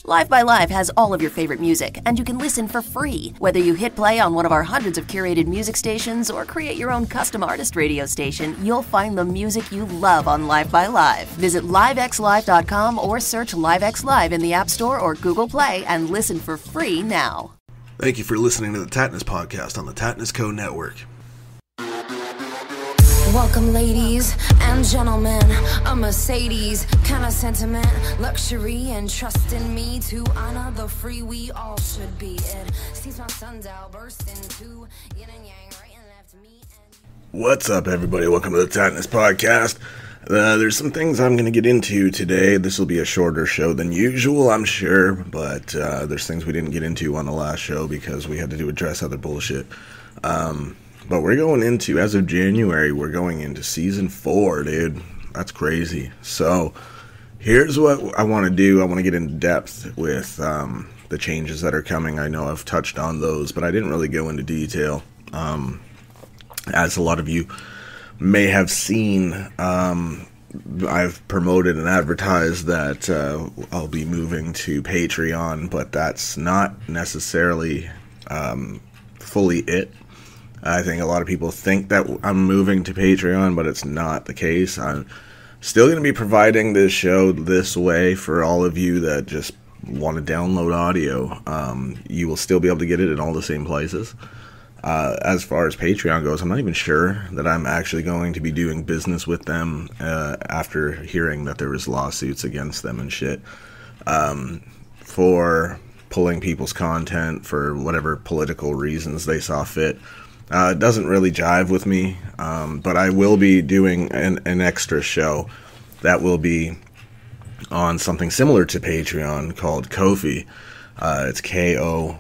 Live by Live has all of your favorite music, and you can listen for free. Whether you hit play on one of our hundreds of curated music stations or create your own custom artist radio station, you'll find the music you love on Live by Live. Visit livexlive.com or search LiveX Live in the App Store or Google Play and listen for free now. Thank you for listening to the Tattness podcast on the Tattness Co. Network. Welcome, ladies and gentlemen, a Mercedes kind of sentiment, luxury and trust in me to honor the free we all should be. It seems my sundial burst into yin and yang, right and left me. What's up, everybody? Welcome to the Tattness podcast. There's some things I'm going to get into today. This will be a shorter show than usual, I'm sure, but there's things we didn't get into on the last show because we had to address other bullshit. But we're going into, as of January, we're going into season 4, dude. That's crazy. So, here's what I want to do. I want to get in depth with the changes that are coming. I know I've touched on those, but I didn't really go into detail. As a lot of you may have seen, I've promoted and advertised that I'll be moving to Patreon, but that's not necessarily fully it. I think a lot of people think that I'm moving to Patreon, but it's not the case. I'm still going to be providing this show this way for all of you that just want to download audio. You will still be able to get it in all the same places. As far as Patreon goes, I'm not even sure that I'm actually going to be doing business with them after hearing that there was lawsuits against them and shit for pulling people's content for whatever political reasons they saw fit. It doesn't really jive with me, but I will be doing an extra show that will be on something similar to Patreon called Ko-fi. It's Ko-fi,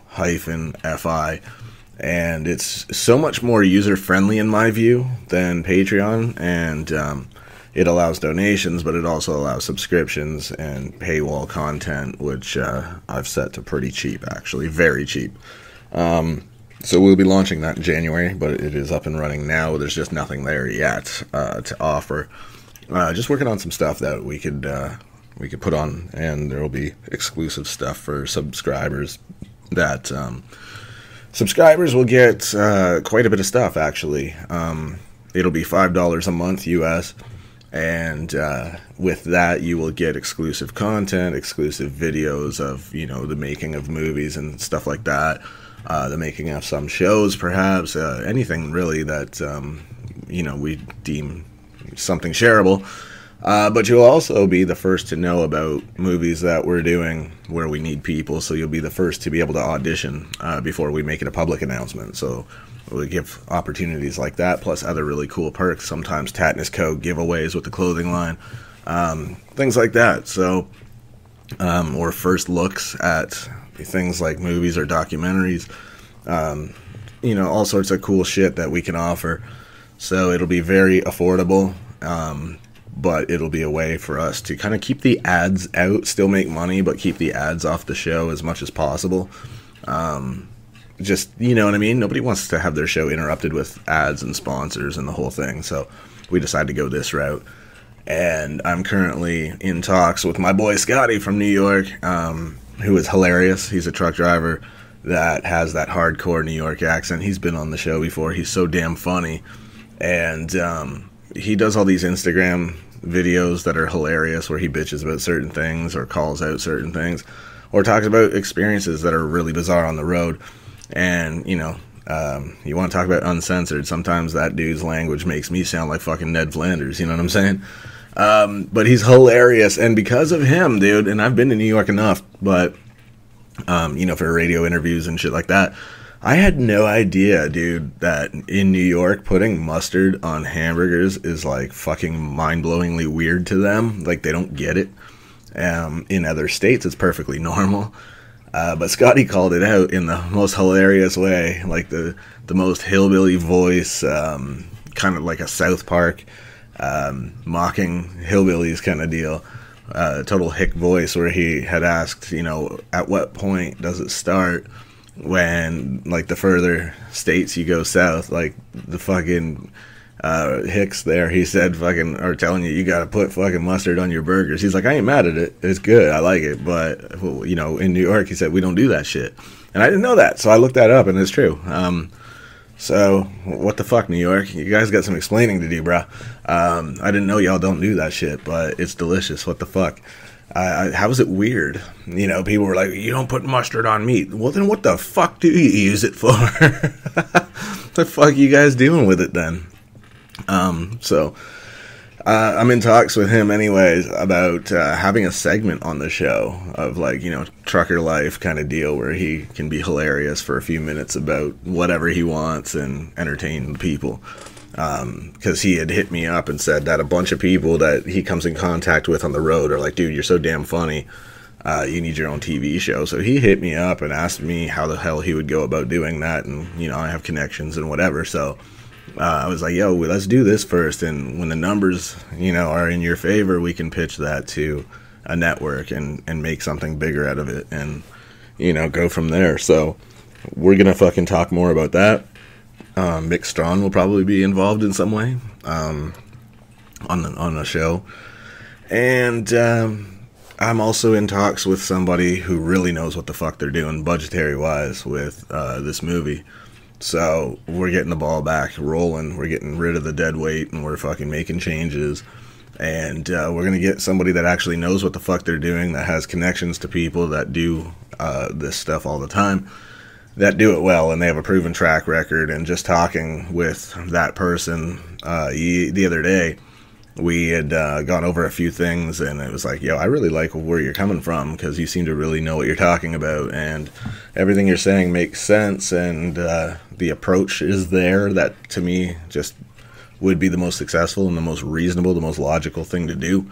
and it's so much more user-friendly in my view than Patreon, and it allows donations, but it also allows subscriptions and paywall content, which I've set to pretty cheap, actually, very cheap. So we'll be launching that in January, but it is up and running now. There's just nothing there yet to offer. Just working on some stuff that we could put on, and there will be exclusive stuff for subscribers. That subscribers will get quite a bit of stuff, actually. It'll be $5 a month US, and with that you will get exclusive content, exclusive videos of, the making of movies and stuff like that. The making of some shows, perhaps, anything really that, we deem something shareable. But you'll also be the first to know about movies that we're doing where we need people, so you'll be the first to be able to audition before we make it a public announcement. So we'll give opportunities like that, plus other really cool perks, sometimes Tattness Co. giveaways with the clothing line, things like that. So, or first looks at things like movies or documentaries, all sorts of cool shit that we can offer. So it'll be very affordable, but it'll be a way for us to kind of keep the ads out, still make money, but keep the ads off the show as much as possible. Just, you know what I mean? Nobody wants to have their show interrupted with ads and sponsors and the whole thing, so we decided to go this route. And I'm currently in talks with my boy Scotty from New York, who is hilarious. He's a truck driver that has that hardcore New York accent. He's been on the show before. He's so damn funny. And he does all these Instagram videos that are hilarious where he bitches about certain things or calls out certain things or talks about experiences that are really bizarre on the road. And, you want to talk about uncensored. Sometimes that dude's language makes me sound like fucking Ned Flanders. You know what I'm saying? But he's hilarious, and because of him, dude, and I've been to New York enough, but, for radio interviews and shit like that, I had no idea, dude, that in New York, putting mustard on hamburgers is, like, fucking mind-blowingly weird to them. Like, they don't get it. In other states, it's perfectly normal. But Scotty called it out in the most hilarious way, like the most hillbilly voice, kind of like a South Park, mocking hillbillies kind of deal. Total hick voice where he had asked, at what point does it start when, like, the further states you go south, like the fucking Hicks there, he said fucking, or telling you gotta put fucking mustard on your burgers. He's like, I ain't mad at it. It's good. I like it. But, you know, in New York, he said, we don't do that shit. And I didn't know that. So I looked that up and it's true. So what the fuck, New York? You guys got some explaining to do, bro. I didn't know y'all don't do that shit, but it's delicious. What the fuck? How is it weird? You know, people were like, you don't put mustard on meat. Well, then what the fuck do you use it for? What the fuck are you guys doing with it then? I'm in talks with him anyways about having a segment on the show of, like, you know, trucker life kind of deal where he can be hilarious for a few minutes about whatever he wants and entertain the people. Because he had hit me up and said that a bunch of people that he comes in contact with on the road are like, dude, you're so damn funny. You need your own TV show. So he hit me up and asked me how the hell he would go about doing that. And, you know, I have connections and whatever. So I was like, yo, let's do this first. And when the numbers, you know, are in your favor, we can pitch that to a network and make something bigger out of it and, you know, go from there. So we're going to fucking talk more about that. Mick Strawn will probably be involved in some way on the show. And I'm also in talks with somebody who really knows what the fuck they're doing budgetary-wise with this movie. So we're getting the ball back rolling. We're getting rid of the dead weight, and we're fucking making changes. And we're going to get somebody that actually knows what the fuck they're doing, that has connections to people that do this stuff all the time, that do it well, and they have a proven track record. And just talking with that person the other day, we had gone over a few things, and it was like, yo, I really like where you're coming from, because you seem to really know what you're talking about, and everything you're saying makes sense, and the approach is there that, to me, just would be the most successful and the most reasonable, the most logical thing to do.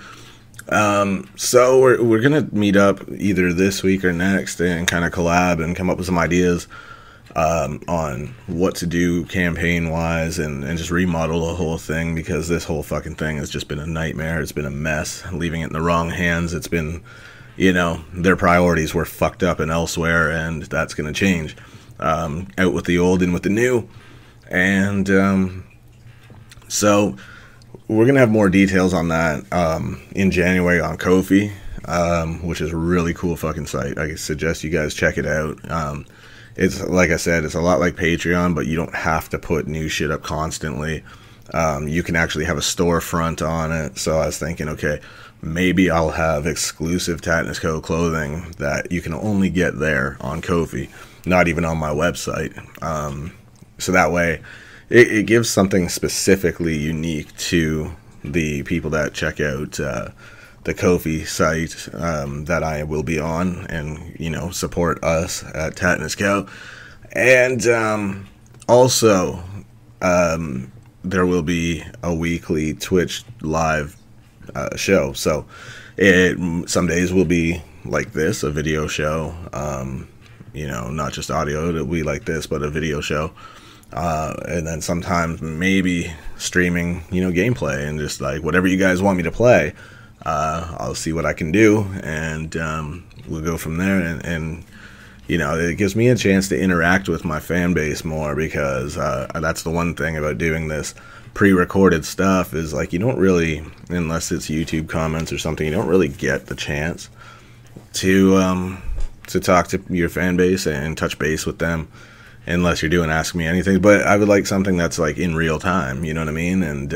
So we're going to meet up either this week or next and kind of collab and come up with some ideas on what to do campaign-wise and just remodel the whole thing, because this whole fucking thing has just been a nightmare. It's been a mess. Leaving it in the wrong hands, it's been, you know, their priorities were fucked up and elsewhere, and that's going to change. Out with the old, in with the new. And so we're going to have more details on that in January on Ko-fi, which is a really cool fucking site. I suggest you guys check it out. It's, like I said, it's a lot like Patreon, but you don't have to put new shit up constantly. You can actually have a storefront on it. So I was thinking, okay, maybe I'll have exclusive Tattness Co. clothing that you can only get there on Ko-fi, not even on my website. So that way it gives something specifically unique to the people that check out the Ko-fi site that I will be on, and, you know, support us at Tattness Co. And also there will be a weekly Twitch live show. So some days will be like this, a video show, you know, not just audio. It'll be like this, but a video show. And then sometimes maybe streaming, you know, gameplay, and just like whatever you guys want me to play, I'll see what I can do, and we'll go from there. And you know, it gives me a chance to interact with my fan base more, because that's the one thing about doing this pre-recorded stuff is, like, you don't really, unless it's YouTube comments or something, you don't really get the chance to talk to your fan base and touch base with them, unless you're doing Ask Me Anything. But I would like something that's, like, in real time, you know what I mean? And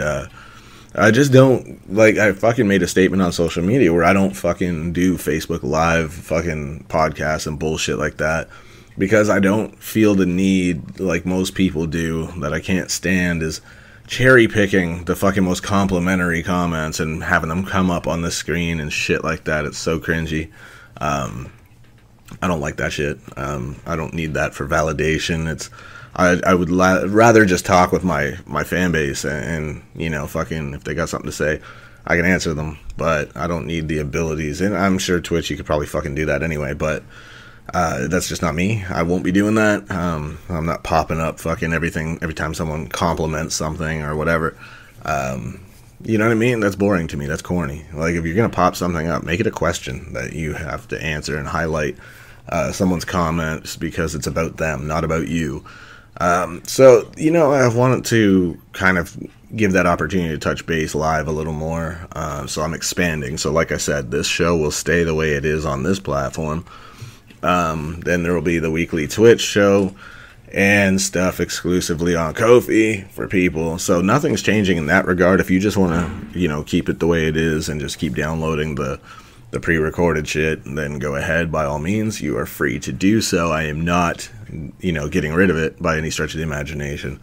I just don't, like, I fucking made a statement on social media where I don't fucking do Facebook Live fucking podcasts and bullshit like that, because I don't feel the need, like most people do, that I can't stand, is cherry picking the fucking most complimentary comments and having them come up on the screen and shit like that. It's so cringy. I don't like that shit. I don't need that for validation. I would rather just talk with my fan base and, you know, fucking, if they got something to say, I can answer them, but I don't need the abilities. And I'm sure Twitch, you could probably fucking do that anyway, but that's just not me. I won't be doing that. I'm not popping up fucking everything every time someone compliments something or whatever. You know what I mean? That's boring to me. That's corny. Like, if you're going to pop something up, make it a question that you have to answer and highlight someone's comments, because it's about them, not about you. So, you know, I wanted to kind of give that opportunity to touch base live a little more. So I'm expanding. So like I said, this show will stay the way it is on this platform. Then there will be the weekly Twitch show and stuff exclusively on Ko-fi for people. So nothing's changing in that regard. If you just want to, keep it the way it is and just keep downloading the pre-recorded shit, then go ahead, by all means. You are free to do so. I am not, getting rid of it by any stretch of the imagination.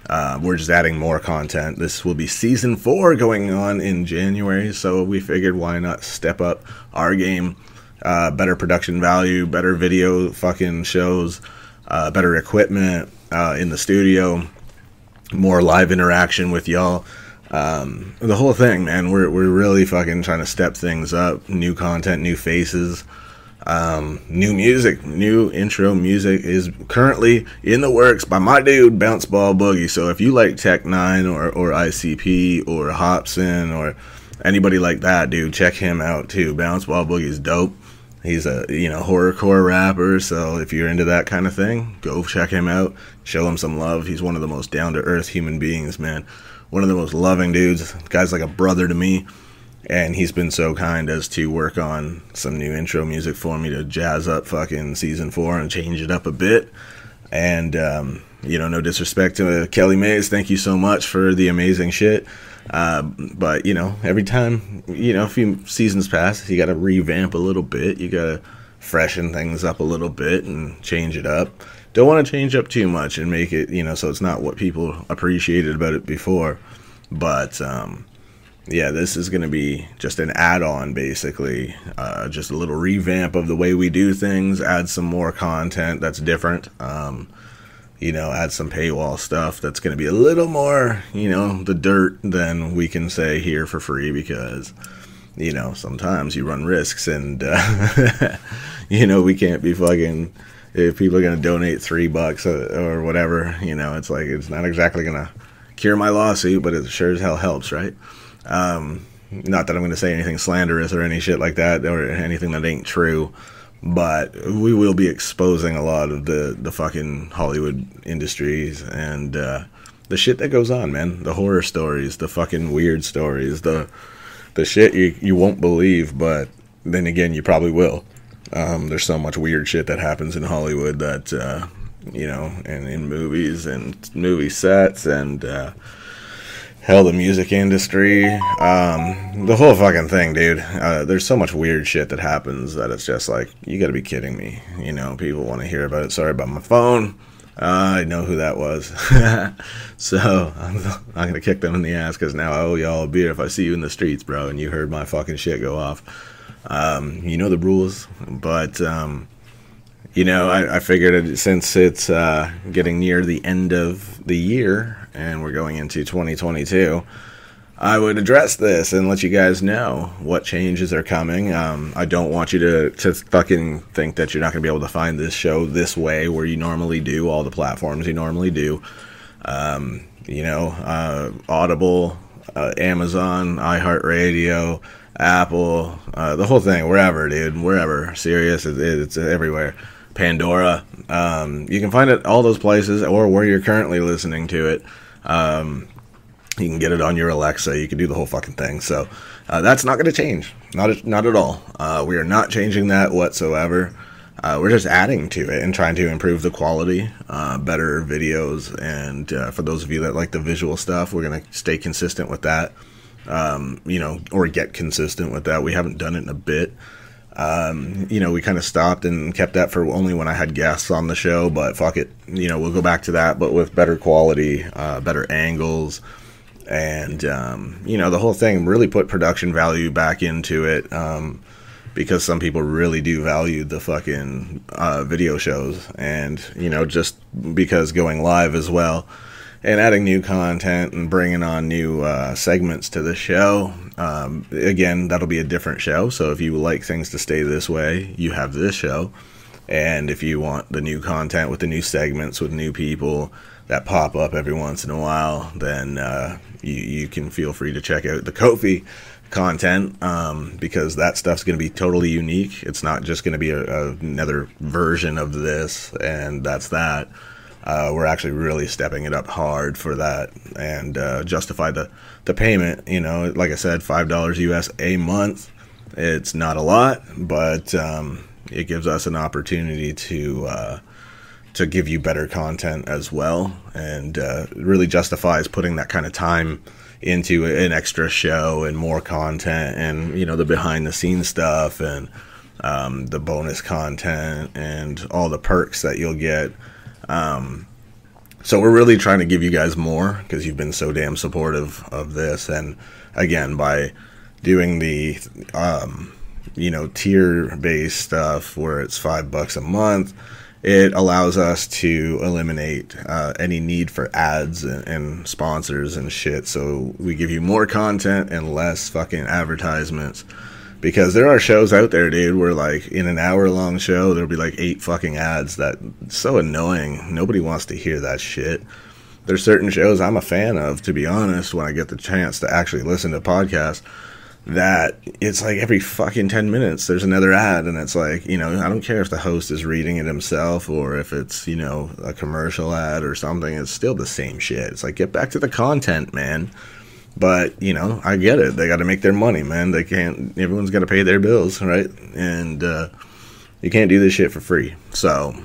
We're just adding more content. This will be season 4 going on in January, so we figured why not step up our game. Better production value, better video fucking shows, better equipment in the studio, more live interaction with y'all. The whole thing, man. We're really fucking trying to step things up. New content, new faces, new music, new intro music is currently in the works by my dude Bounce Ball Boogie. So if you like Tech 9 or ICP or Hobson or anybody like that, dude, check him out too. Bounce Ball Boogie's dope. He's a horrorcore rapper, so if you're into that kind of thing, go check him out. Show him some love. He's one of the most down to earth human beings, man. One of the most loving dudes. The guy's like a brother to me, and he's been so kind as to work on some new intro music for me to jazz up fucking season 4 and change it up a bit. And no disrespect to Kelly Mays, thank you so much for the amazing shit. But every time a few seasons pass, you gotta revamp a little bit. You gotta freshen things up a little bit and change it up. Don't want to change up too much and make it, so it's not what people appreciated about it before. But, this is going to be just an add-on, basically. Just a little revamp of the way we do things, add some more content that's different. Add some paywall stuff that's going to be a little more, the dirt than we can say here for free because, sometimes you run risks and, we can't be fucking... If people are going to donate $3 or whatever, it's like, it's not exactly going to cure my lawsuit, but it sure as hell helps, right? Not that I'm going to say anything slanderous or any shit like that or anything that ain't true, but we will be exposing a lot of the fucking Hollywood industries and the shit that goes on, man. The horror stories, the fucking weird stories, the shit you won't believe, but then again, you probably will. There's so much weird shit that happens in Hollywood that, and in movies and movie sets and, hell, the music industry, the whole fucking thing, dude. There's so much weird shit that happens that it's just like, you gotta be kidding me. People want to hear about it. Sorry about my phone. I know who that was. So, I'm gonna kick them in the ass because now I owe y'all a beer if I see you in the streets, bro, and you heard my fucking shit go off. The rules, but, I figured since it's, getting near the end of the year and we're going into 2022, I would address this and let you guys know what changes are coming. I don't want you to fucking think that you're not going to be able to find this show this way where you normally do, all the platforms you normally do. Audible, Amazon, iHeartRadio, Apple, the whole thing, wherever, dude, wherever, Sirius, it's everywhere, Pandora, you can find it all those places, or where you're currently listening to it. You can get it on your Alexa, you can do the whole fucking thing, so, that's not going to change, not at all. We are not changing that whatsoever. We're just adding to it and trying to improve the quality, better videos, and, for those of you that like the visual stuff, we're going to stay consistent with that. Or get consistent with that. We haven't done it in a bit. We kind of stopped and kept that for only when I had guests on the show, but fuck it. We'll go back to that, but with better quality, better angles, and, the whole thing, really put production value back into it, because some people really do value the fucking, video shows, and, just because going live as well. And adding new content and bringing on new segments to the show. Again, that'll be a different show. So if you like things to stay this way, you have this show. And if you want the new content with the new segments with new people that pop up every once in a while, then you can feel free to check out the Ko-fi content, because that stuff's going to be totally unique. It's not just going to be another version of this, and that's that. we're actually really stepping it up hard for that and justify the payment. You know, like I said, $5 US a month. It's not a lot, but it gives us an opportunity to give you better content as well, and really justifies putting that kind of time into an extra show and more content, and you know, the behind the scenes stuff and the bonus content and all the perks that you'll get. So we're really trying to give you guys more because you've been so damn supportive of this. And again, by doing the tier based stuff where it's $5 a month, it allows us to eliminate any need for ads and sponsors and shit. So we give you more content and less fucking advertisements. Because there are shows out there, dude, where like in an hour-long show, there'll be like 8 fucking ads. That's so annoying. Nobody wants to hear that shit. There's certain shows I'm a fan of, to be honest, when I get the chance to actually listen to podcasts, that it's like every fucking 10 minutes there's another ad, and it's like, you know, I don't care if the host is reading it himself or if it's, you know, a commercial ad or something. It's still the same shit. It's like, get back to the content, man. But, you know, I get it. They got to make their money, man. They can't, everyone's got to pay their bills, right? And you can't do this shit for free. So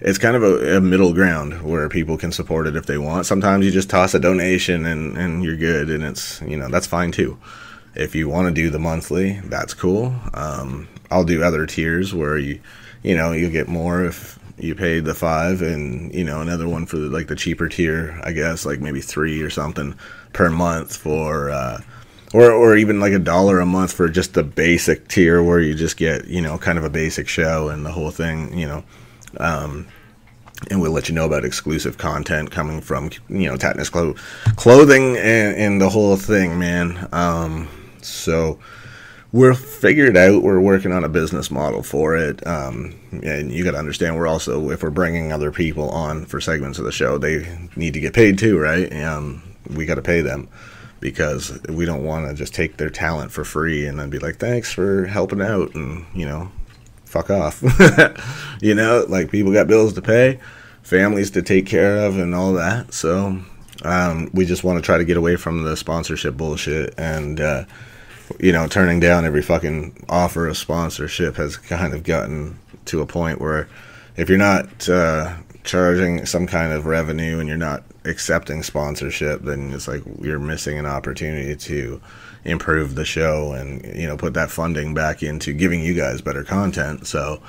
it's kind of a middle ground where people can support it if they want. Sometimes you just toss a donation and you're good, and it's, you know, that's fine too. If you want to do the monthly, that's cool. I'll do other tiers where you get more if you pay the $5, and, you know, another one for like the cheaper tier, I guess, like maybe $3 or something per month for, or even like $1 a month for just the basic tier where you just get, you know, kind of a basic show and the whole thing, you know, and we'll let you know about exclusive content coming from, you know, Tattness clothing and the whole thing, man. So we're figured out. We're working on a business model for it. And you got to understand, we're also, if we're bringing other people on for segments of the show, they need to get paid too, right? We got to pay them because we don't want to just take their talent for free and then be like, thanks for helping out, and, you know, fuck off. You know, like, people got bills to pay, families to take care of, and all that. So we just want to try to get away from the sponsorship bullshit, and you know, turning down every fucking offer of sponsorship has kind of gotten to a point where if you're not charging some kind of revenue and you're not accepting sponsorship, then it's like you're missing an opportunity to improve the show and, you know, put that funding back into giving you guys better content. So,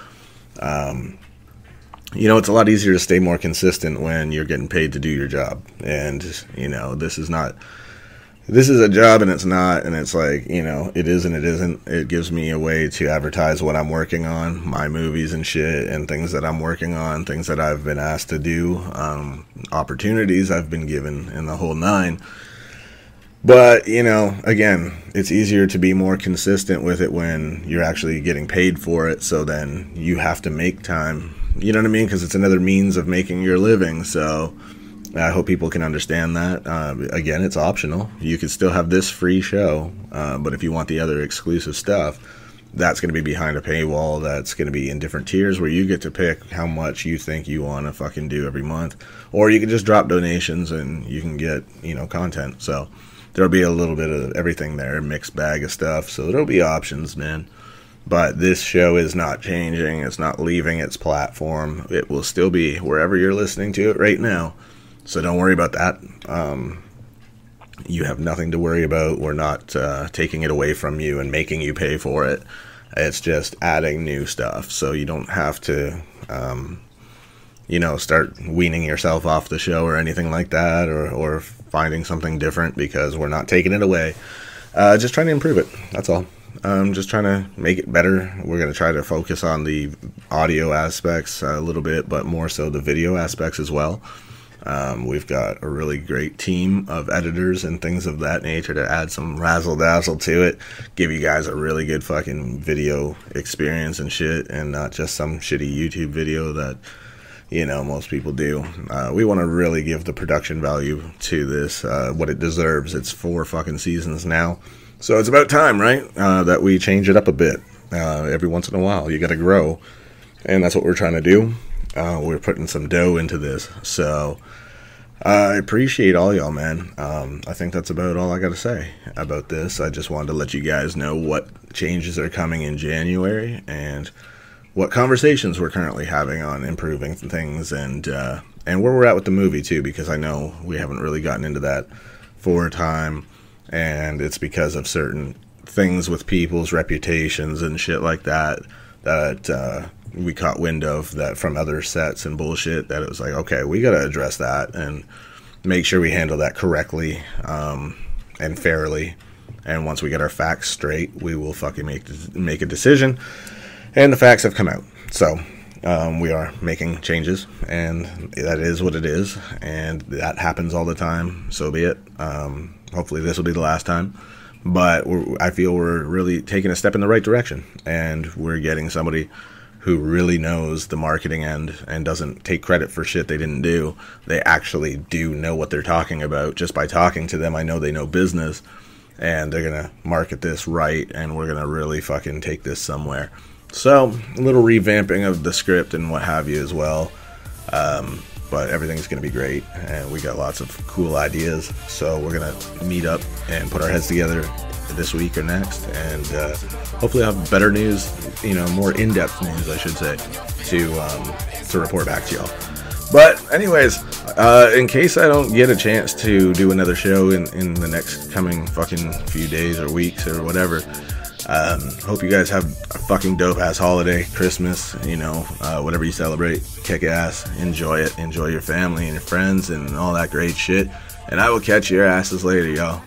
you know, it's a lot easier to stay more consistent when you're getting paid to do your job. And, you know, this is a job and it's not, and it's like, you know, it is and it isn't. It gives me a way to advertise what I'm working on, my movies and shit, and things that I'm working on, things that I've been asked to do, opportunities I've been given, and the whole nine. But, you know, again, it's easier to be more consistent with it when you're actually getting paid for it, so then you have to make time, you know what I mean? Because it's another means of making your living. So I hope people can understand that. Again, it's optional. You can still have this free show, but if you want the other exclusive stuff, that's going to be behind a paywall. That's going to be in different tiers where you get to pick how much you think you want to fucking do every month. Or you can just drop donations and you can get, you know, content. So there'll be a little bit of everything there, a mixed bag of stuff. So there'll be options, man. But this show is not changing. It's not leaving its platform. It will still be wherever you're listening to it right now. So don't worry about that. You have nothing to worry about. We're not taking it away from you and making you pay for it. It's just adding new stuff. So you don't have to, you know, start weaning yourself off the show or anything like that, or finding something different, because we're not taking it away. Just trying to improve it. That's all. Just trying to make it better. We're going to try to focus on the audio aspects a little bit, but more so the video aspects as well. We've got a really great team of editors and things of that nature to add some razzle-dazzle to it, give you guys a really good fucking video experience and shit, and not just some shitty YouTube video that, you know, most people do. We want to really give the production value to this, what it deserves. It's 4 fucking seasons now, so it's about time, right, that we change it up a bit. Every once in a while, you gotta grow, and that's what we're trying to do. we're putting some dough into this. So I appreciate all y'all, man. I think that's about all I got to say about this. I just wanted to let you guys know what changes are coming in January and what conversations we're currently having on improving things, and where we're at with the movie too, because I know we haven't really gotten into that for a time, and it's because of certain things with people's reputations and shit like that we caught wind of that from other sets and bullshit, that it was like, okay, we got to address that and make sure we handle that correctly and fairly. And once we get our facts straight, we will fucking make a decision. And the facts have come out. So we are making changes, and that is what it is. And that happens all the time. So be it. Hopefully this will be the last time. But I feel we're really taking a step in the right direction. And we're getting somebody who really knows the marketing end and doesn't take credit for shit they didn't do. They actually do know what they're talking about. Just by talking to them, I know they know business, and they're going to market this right, and we're going to really fucking take this somewhere. So, a little revamping of the script and what have you as well. But everything's going to be great, and we got lots of cool ideas. So we're going to meet up and put our heads together this week or next, and hopefully I'll have better news, more in-depth news, I should say, to report back to y'all. But anyways, in case I don't get a chance to do another show in the next coming fucking few days or weeks or whatever, hope you guys have a fucking dope-ass holiday, Christmas, whatever you celebrate, kick ass, enjoy it, enjoy your family and your friends and all that great shit, and I will catch your asses later, y'all.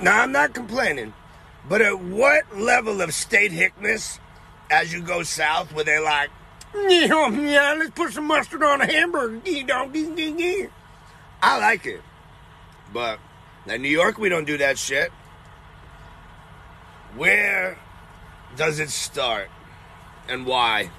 Now, I'm not complaining, but at what level of state hickness, as you go south, where they're like, yeah, let's put some mustard on a hamburger, I like it. But in New York, we don't do that shit. Where does it start? And why?